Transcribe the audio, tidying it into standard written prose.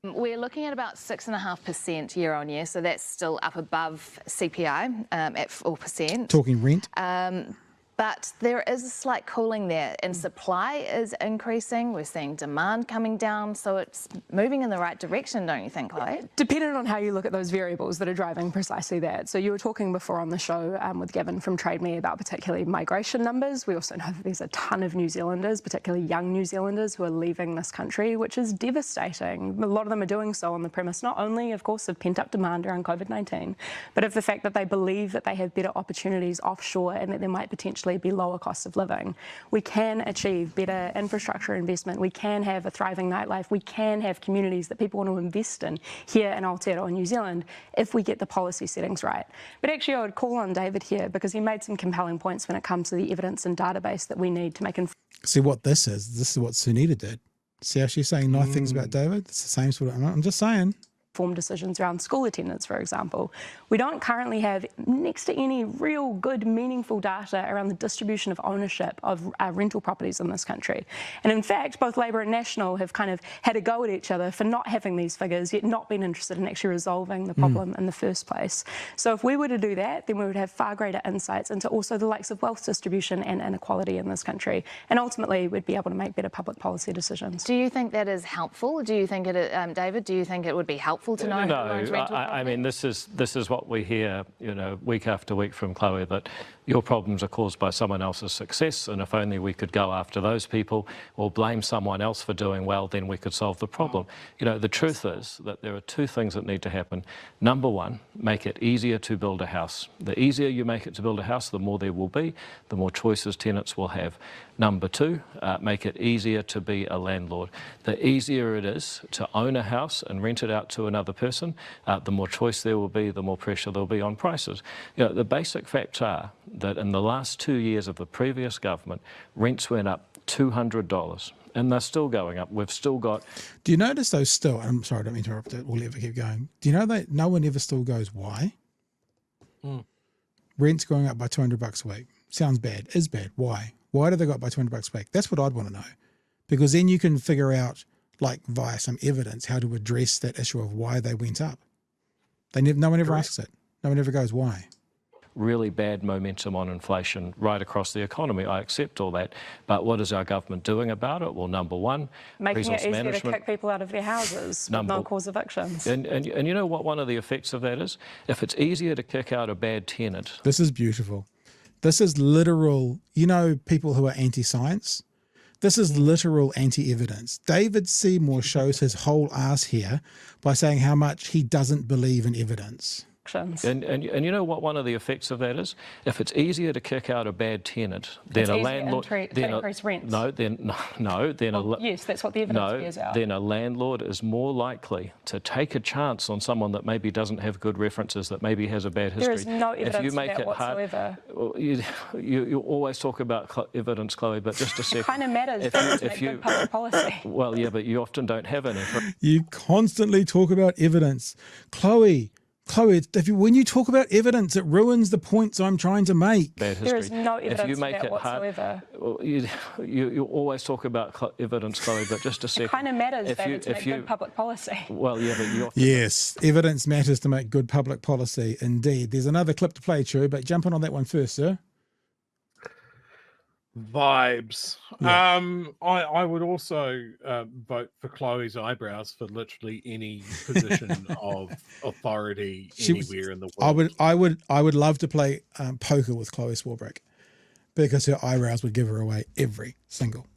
We're looking at about 6.5% year on year, so that's still up above CPI at 4%. Talking rent. But there is a slight cooling there, and supply is increasing. We're seeing demand coming down, so it's moving in the right direction, don't you think, Chloe? Depending on how you look at those variables that are driving precisely that. So you were talking before on the show with Gavin from Trade Me about particularly migration numbers. We also know that there's a ton of New Zealanders, particularly young New Zealanders, who are leaving this country, which is devastating. A lot of them are doing so on the premise not only, of course, of pent-up demand around COVID-19, but of the fact that they believe that they have better opportunities offshore and that there might potentially be lower cost of living. We can achieve better infrastructure investment. We can have a thriving nightlife. We can have communities that people want to invest in here in Aotearoa, New Zealand, if we get the policy settings right. But actually, I would call on David here because he made some compelling points when it comes to the evidence and database that we need to make. See what this is what Sunita did. See how she's saying nice things about David? It's the same sort of, I'm just saying. Informed decisions around school attendance, for example. We don't currently have next to any real good, meaningful data around the distribution of ownership of rental properties in this country. And in fact, both Labor and National have kind of had a go at each other for not having these figures, yet not being interested in actually resolving the problem in the first place. So if we were to do that, then we would have far greater insights into also the likes of wealth distribution and inequality in this country. And ultimately, we'd be able to make better public policy decisions. Do you think that is helpful? Do you think it, David, do you think it would be helpful to know? No, I mean, this is what we hear, you know, week after week from Chloe, that your problems are caused by someone else's success, and if only we could go after those people or blame someone else for doing well, then we could solve the problem. You know, the truth is that there are two things that need to happen. Number one, make it easier to build a house. The easier you make it to build a house, the more there will be, the more choices tenants will have. Number two, make it easier to be a landlord. The easier it is to own a house and rent it out to another person, the more choice there will be, the more pressure there will be on prices. You know, the basic facts are that in the last 2 years of the previous government, rents went up $200, and they're still going up. We've still got... Do you notice those still, I'm sorry, I don't mean to interrupt it, we'll ever keep going. Do you know that no one ever still goes, why? Rent's going up by $200 a week. Sounds bad, is bad. Why? Why do they go up by $200 a week? That's what I'd want to know. Because then you can figure out, like via some evidence, how to address that issue of why they went up. No one ever asks it. No one ever goes, why? Really bad momentum on inflation right across the economy. I accept all that. But what is our government doing about it? Well, number one, making it easier to kick people out of their houses with no-cause evictions. And you know what one of the effects of that is? If it's easier to kick out a bad tenant... This is beautiful. This is literal, you know, people who are anti-science? This is literal anti-evidence. David Seymour shows his whole ass here by saying how much he doesn't believe in evidence. And you know what one of the effects of that is? If it's easier to kick out a bad tenant, then a landlord... increase rent. Yes, that's what the evidence bears out. Then a landlord is more likely to take a chance on someone that maybe doesn't have good references, that maybe has a bad history. There is no evidence for that whatsoever. You always talk about evidence, Chloe, but just a second. It kind of matters if you good public policy. Well, yeah, but you often don't have any. You constantly talk about evidence. Chloe, when you talk about evidence, it ruins the points I'm trying to make. There is no evidence for that whatsoever. You always talk about evidence, Chloe, but just a second. It kind of matters, David, to make good public policy. Well, yeah, but you often... Yes, evidence matters to make good public policy, indeed. There's another clip to play, Chu, but jump on that one first, sir. Vibes. Yeah. I would also vote for Chloe's eyebrows for literally any position of authority anywhere in the world. I would love to play poker with Chloe Swarbrick because her eyebrows would give her away every single